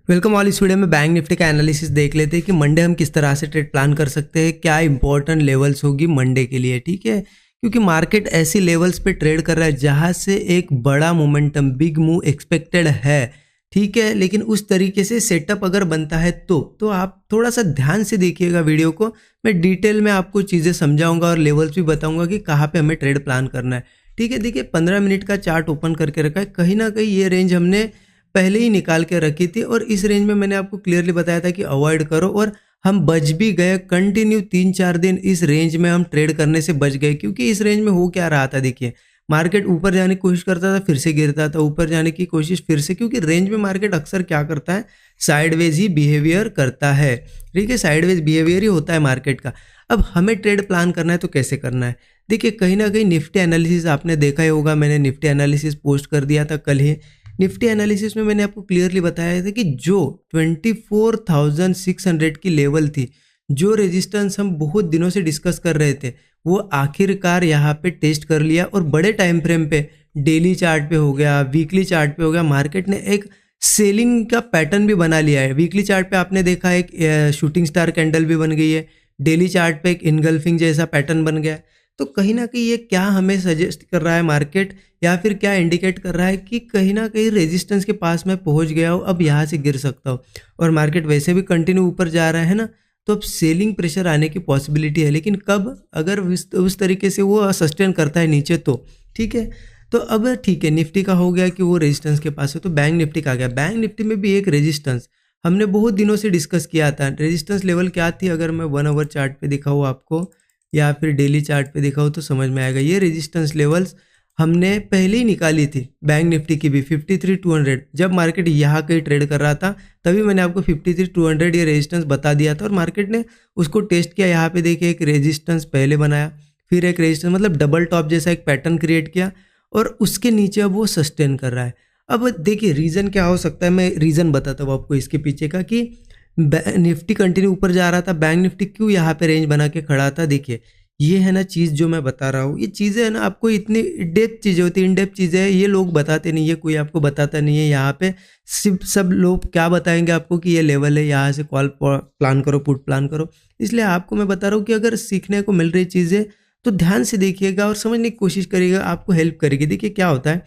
Welcome all. इस video में bank Nifty का एनालिसिस देख लेते हैं कि मंडे हम किस तरह से ट्रेड प्लान कर सकते हैं, क्या इंपॉर्टेंट लेवल्स होगी मंडे के लिए। ठीक है, क्योंकि मार्केट ऐसी लेवल्स पे ट्रेड कर रहा है जहां से एक बड़ा मोमेंटम, बिग मूव एक्सपेक्टेड है। ठीक है, लेकिन उस तरीके से सेटअप अगर बनता है तो आप थोड़ा सा ध्यान से देखिएगा वीडियो को। मैं डिटेल में आपको चीज़ें समझाऊंगा और लेवल्स भी बताऊंगा कि कहाँ पे हमें ट्रेड प्लान करना है। ठीक है, देखिए 15 मिनट का चार्ट ओपन करके रखा है। कहीं ना कहीं ये रेंज हमने पहले ही निकाल के रखी थी और इस रेंज में मैंने आपको क्लियरली बताया था कि अवॉइड करो, और हम बच भी गए। कंटिन्यू 3-4 दिन इस रेंज में हम ट्रेड करने से बच गए, क्योंकि इस रेंज में हो क्या रहा था, देखिए मार्केट ऊपर जाने की कोशिश करता था, फिर से गिरता था, ऊपर जाने की कोशिश फिर से, क्योंकि रेंज में मार्केट अक्सर क्या करता है, साइडवेज ही बिहेवियर करता है। ठीक है, साइडवेज बिहेवियर ही होता है मार्केट का। अब हमें ट्रेड प्लान करना है तो कैसे करना है, देखिए कहीं ना कहीं निफ्टी एनालिसिस आपने देखा ही होगा। मैंने निफ्टी एनालिसिस पोस्ट कर दिया था कल ही। निफ्टी एनालिसिस में मैंने आपको क्लियरली बताया था कि जो 24,600 की लेवल थी, जो रेजिस्टेंस हम बहुत दिनों से डिस्कस कर रहे थे, वो आखिरकार यहाँ पे टेस्ट कर लिया। और बड़े टाइम फ्रेम पे, डेली चार्ट पे हो गया, वीकली चार्ट पे हो गया, मार्केट ने एक सेलिंग का पैटर्न भी बना लिया है। वीकली चार्ट पे आपने देखा एक शूटिंग स्टार कैंडल भी बन गई है, डेली चार्ट पे एक इनगल्फिंग जैसा पैटर्न बन गया है। तो कहीं ना कहीं ये क्या हमें सजेस्ट कर रहा है मार्केट, या फिर क्या इंडिकेट कर रहा है कि कहीं ना कहीं रेजिस्टेंस के पास मैं पहुंच गया हूँ, अब यहाँ से गिर सकता हूँ। और मार्केट वैसे भी कंटिन्यू ऊपर जा रहा है ना, तो अब सेलिंग प्रेशर आने की पॉसिबिलिटी है। लेकिन कब, अगर उस तरीके से वो सस्टेन करता है नीचे तो ठीक है। तो अब ठीक है, निफ्टी का हो गया कि वो रेजिस्टेंस के पास है, तो बैंक निफ्टी का आ गया। बैंक निफ्टी में भी एक रेजिस्टेंस हमने बहुत दिनों से डिस्कस किया था। रेजिस्टेंस लेवल क्या थी, अगर मैं 1 आवर चार्ट पे दिखाऊँ आपको या फिर डेली चार्ट पे दिखाऊँ तो समझ में आएगा। ये रेजिस्टेंस लेवल्स हमने पहले ही निकाली थी, बैंक निफ्टी की भी 53,200। जब मार्केट यहाँ कहीं ट्रेड कर रहा था तभी मैंने आपको 53,200 ये रेजिस्टेंस बता दिया था, और मार्केट ने उसको टेस्ट किया। यहाँ पे देखिए एक रेजिस्टेंस पहले बनाया, फिर एक रेजिस्टेंस, मतलब डबल टॉप जैसा एक पैटर्न क्रिएट किया, और उसके नीचे अब वो सस्टेन कर रहा है। अब देखिए रीज़न क्या हो सकता है, मैं रीज़न बताता हूँ आपको इसके पीछे का, कि निफ्टी कंटिन्यू ऊपर जा रहा था, बैंक निफ्टी क्यों यहाँ पे रेंज बना के खड़ा था। देखिए ये है ना चीज़ जो मैं बता रहा हूँ, ये चीज़ें है ना, आपको इतनी डेप्थ चीज़ें होती है, इन डेप्थ चीज़ें हैं, ये लोग बताते नहीं है, कोई आपको बताता नहीं है। यहाँ पे सिर्फ सब लोग क्या बताएंगे आपको कि ये लेवल है, यहाँ से कॉल प्लान करो, पुट प्लान करो। इसलिए आपको मैं बता रहा हूँ कि अगर सीखने को मिल रही चीज़ें तो ध्यान से देखिएगा और समझने की कोशिश करिएगा, आपको हेल्प करेगी। देखिए क्या होता है,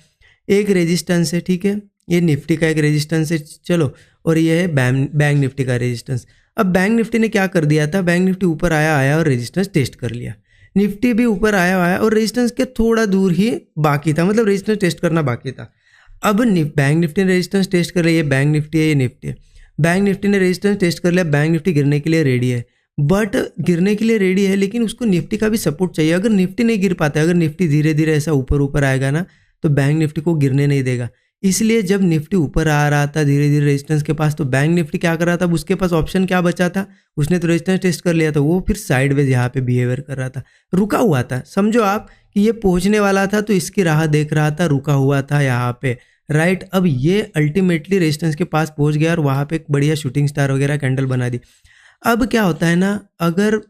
एक रेजिस्टेंस है, ठीक है, ये निफ्टी का एक रेजिस्टेंस है, चलो, और ये है बैंक निफ्टी का रेजिस्टेंस। अब बैंक निफ्टी ने क्या कर दिया था, बैंक निफ्टी ऊपर आया और रेजिस्टेंस टेस्ट कर लिया। निफ्टी भी ऊपर आया और रेजिस्टेंस के थोड़ा दूर ही बाकी था, मतलब रेजिस्टेंस टेस्ट करना बाकी था। अब बैंक निफ्टी ने रेजिस्टेंस टेस्ट कर लिया, ये बैंक निफ्टी है, ये निफ्टी है। बैंक निफ्टी ने रेजिस्टेंस टेस्ट कर लिया, बैंक निफ्टी गिरने के लिए रेडी है, बट गिरने के लिए रेडी है, लेकिन उसको निफ्टी का भी सपोर्ट चाहिए। अगर निफ्टी नहीं गिर पाता है, अगर निफ्टी धीरे धीरे ऐसा ऊपर ऊपर आएगा ना, तो बैंक निफ्टी को गिरने नहीं देगा। इसलिए जब निफ्टी ऊपर आ रहा था धीरे धीरे रेजिस्टेंस के पास, तो बैंक निफ्टी क्या कर रहा था, अब उसके पास ऑप्शन क्या बचा था, उसने तो रेजिस्टेंस टेस्ट कर लिया था, वो फिर साइडवेज यहाँ पे बिहेवियर कर रहा था, रुका हुआ था। समझो आप कि ये पहुंचने वाला था तो इसकी राह देख रहा था, रुका हुआ था यहाँ पे, राइट। अब ये अल्टीमेटली रेजिस्टेंस के पास पहुंच गया और वहाँ पे एक बढ़िया शूटिंग स्टार वगैरह कैंडल बना दी। अब क्या होता है ना, अगर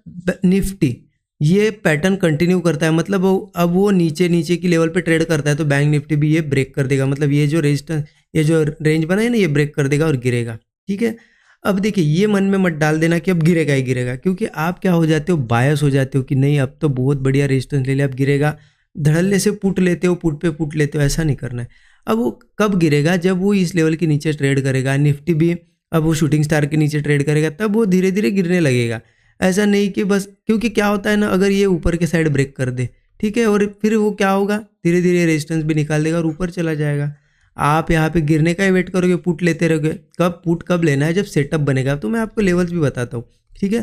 निफ्टी ये पैटर्न कंटिन्यू करता है, मतलब अब वो नीचे नीचे की लेवल पे ट्रेड करता है, तो बैंक निफ्टी भी ये ब्रेक कर देगा, मतलब ये जो रेजिस्टेंस, ये जो रेंज बना है ना, ये ब्रेक कर देगा और गिरेगा। ठीक है, अब देखिए ये मन में मत डाल देना कि अब गिरेगा ही गिरेगा, क्योंकि आप क्या हो जाते हो, बायस हो जाते हो कि नहीं अब तो बहुत बढ़िया रेजिस्टेंस ले लिया, अब गिरेगा, धड़ल्ले से पुट लेते हो, पुट पे पुट लेते हो, ऐसा नहीं करना है। अब वो कब गिरेगा, जब वो इस लेवल के नीचे ट्रेड करेगा, निफ्टी भी अब वो शूटिंग स्टार के नीचे ट्रेड करेगा, तब वो धीरे धीरे गिरने लगेगा। ऐसा नहीं कि बस, क्योंकि क्या होता है ना, अगर ये ऊपर के साइड ब्रेक कर दे, ठीक है, और फिर वो क्या होगा, धीरे धीरे रेजिस्टेंस भी निकाल देगा और ऊपर चला जाएगा। आप यहाँ पे गिरने का ही वेट करोगे, पुट लेते रहोगे, कब पुट कब लेना है, जब सेटअप बनेगा। तो मैं आपको लेवल्स भी बताता हूँ, ठीक है,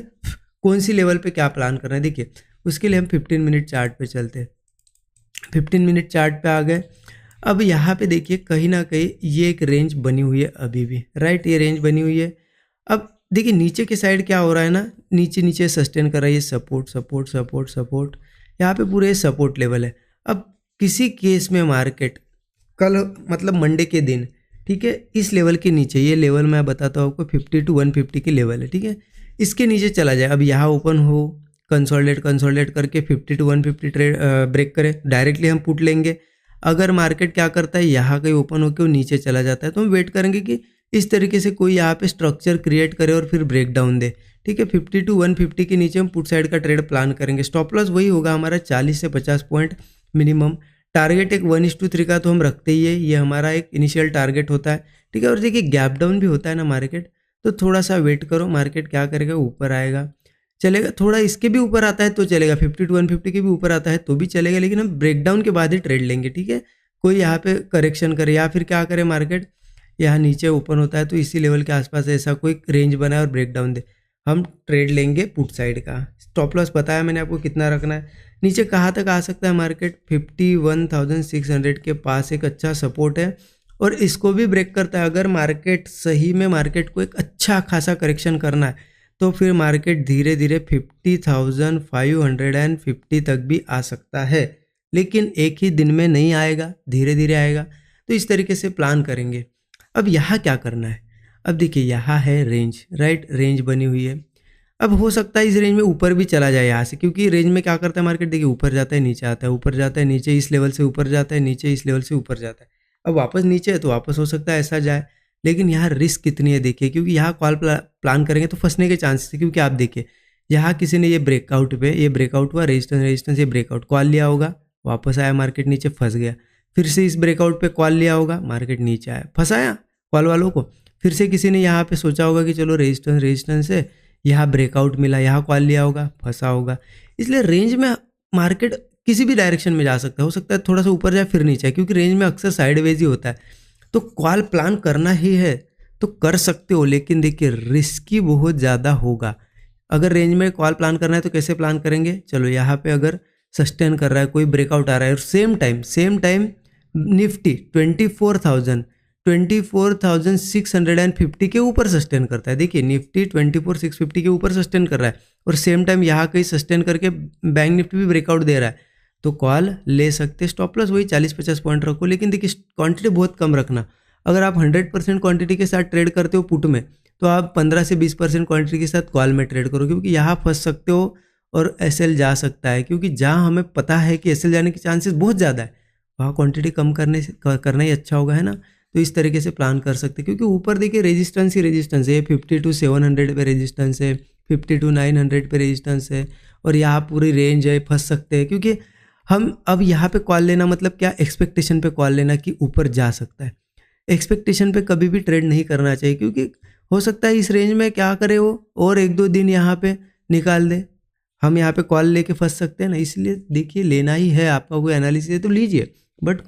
कौन सी लेवल पे क्या प्लान करना है। देखिए उसके लिए हम 15 मिनट चार्ट पे चलते हैं। 15 मिनट चार्ट पे आ गए। अब यहाँ पे देखिए कहीं ना कहीं ये एक रेंज बनी हुई है अभी भी, राइट, ये रेंज बनी हुई है। अब देखिए नीचे की साइड क्या हो रहा है ना, नीचे नीचे सस्टेन कर रहा है, ये सपोर्ट सपोर्ट सपोर्ट सपोर्ट, यहाँ पे पूरे सपोर्ट लेवल है। अब किसी केस में मार्केट कल, मतलब मंडे के दिन, ठीक है, इस लेवल के नीचे, ये लेवल मैं बताता हूँ आपको 50 to 150 की लेवल है, ठीक है, इसके नीचे चला जाए, अब यहाँ ओपन हो, कंसोलिडेट करके 50 to 150 ट्रेड ब्रेक करे, डायरेक्टली हम पुट लेंगे। अगर मार्केट क्या करता है, यहाँ कहीं ओपन होकर वो नीचे चला जाता है, तो हम वेट करेंगे कि इस तरीके से कोई यहाँ पे स्ट्रक्चर क्रिएट करे और फिर ब्रेक डाउन दे। ठीक है, 50 to 150 के नीचे हम पुट साइड का ट्रेड प्लान करेंगे। स्टॉप लॉस वही होगा हमारा 40 से 50 पॉइंट मिनिमम। टारगेट एक 1:3 का तो हम रखते ही है, ये हमारा एक इनिशियल टारगेट होता है। ठीक है, और देखिए गैप डाउन भी होता है ना मार्केट, तो थोड़ा सा वेट करो, मार्केट क्या करेगा, ऊपर आएगा चलेगा, थोड़ा इसके भी ऊपर आता है तो चलेगा, 50 to 150 के भी ऊपर आता है तो भी चलेगा, लेकिन हम ब्रेकडाउन के बाद ही ट्रेड लेंगे। ठीक है, कोई यहाँ पे करेक्शन करे या फिर क्या करे, मार्केट यहाँ नीचे ओपन होता है तो इसी लेवल के आसपास ऐसा कोई रेंज बनाए और ब्रेकडाउन दे, हम ट्रेड लेंगे पुट साइड का। स्टॉप लॉस बताया मैंने आपको कितना रखना है। नीचे कहाँ तक आ सकता है मार्केट, 51,600 के पास एक अच्छा सपोर्ट है और इसको भी ब्रेक करता है। अगर मार्केट सही में मार्केट को एक अच्छा खासा करेक्शन करना है तो फिर मार्केट धीरे धीरे 50,550 तक भी आ सकता है, लेकिन एक ही दिन में नहीं आएगा, धीरे धीरे आएगा। तो इस तरीके से प्लान करेंगे। अब यहाँ क्या करना है, अब देखिए यहाँ है रेंज, राइट, रेंज बनी हुई है। अब हो सकता है इस रेंज में ऊपर भी चला जाए यहाँ से, क्योंकि रेंज में क्या करता है मार्केट, देखिए ऊपर जाता है नीचे आता है, ऊपर जाता है नीचे, इस लेवल से ऊपर जाता है नीचे, इस लेवल से ऊपर जाता है। अब वापस नीचे है तो वापस हो सकता है ऐसा जाए, लेकिन यहाँ रिस्क कितनी है देखिए, क्योंकि यहाँ कॉल प्लान करेंगे तो फंसने के चांसेस है। क्योंकि आप देखिए यहाँ किसी ने ये ब्रेकआउट पे, ये ब्रेकआउट हुआ, रेजिस्टेंस रेजिस्टेंस, ये ब्रेकआउट कॉल लिया होगा, वापस आया मार्केट नीचे फंस गया, फिर से इस ब्रेकआउट पे कॉल लिया होगा, मार्केट नीचे आया, फंसाया कॉल वालों को। फिर से किसी ने यहाँ पे सोचा होगा कि चलो रेजिस्टेंस रेजिस्टेंस है, यहाँ ब्रेकआउट मिला, यहाँ कॉल लिया होगा, फंसा होगा। इसलिए रेंज में मार्केट किसी भी डायरेक्शन में जा सकता है, हो सकता है थोड़ा सा ऊपर जाए फिर नीचे, क्योंकि रेंज में अक्सर साइडवेज ही होता है। तो कॉल प्लान करना ही है तो कर सकते हो, लेकिन देखिए रिस्की बहुत ज़्यादा होगा। अगर रेंज में कॉल प्लान करना है तो कैसे प्लान करेंगे, चलो यहाँ पे अगर सस्टेन कर रहा है, कोई ब्रेकआउट आ रहा है और सेम टाइम निफ्टी 24,650 के ऊपर सस्टेन करता है। देखिए निफ्टी 24,650 के ऊपर सस्टेन कर रहा है और सेम टाइम यहाँ कहीं सस्टेन करके बैंक निफ्टी भी ब्रेकआउट दे रहा है, तो कॉल ले सकते। स्टॉप लॉस वही 40-50 पॉइंट रखो, लेकिन देखिए क्वांटिटी बहुत कम रखना। अगर आप 100% क्वांटिटी के साथ ट्रेड करते हो पुट में, तो आप 15 से 20% क्वांटिटी के साथ कॉल में ट्रेड करो, क्योंकि यहाँ फंस सकते हो और एसएल जा सकता है। क्योंकि जहाँ हमें पता है कि एसएल जाने के चांसेस बहुत ज़्यादा है, वहाँ क्वांटिटी कम करना ही अच्छा होगा, है ना। तो इस तरीके से प्लान कर सकते हैं, क्योंकि ऊपर देखिए रेजिस्टेंस ही रेजिस्टेंस है, 50 to 700 पे रेजिस्टेंस है, 50 to 900 पे रेजिस्टेंस है, और यहाँ पूरी रेंज है, फंस सकते हैं। क्योंकि हम अब यहाँ पे कॉल लेना मतलब क्या, एक्सपेक्टेशन पे कॉल लेना कि ऊपर जा सकता है। एक्सपेक्टेशन पे कभी भी ट्रेड नहीं करना चाहिए, क्योंकि हो सकता है इस रेंज में क्या करे वो और 1-2 दिन यहाँ पे निकाल दे, हम यहाँ पे कॉल लेके फंस सकते हैं ना। इसलिए देखिए लेना ही है, आपका कोई एनालिसिस है तो लीजिए, बट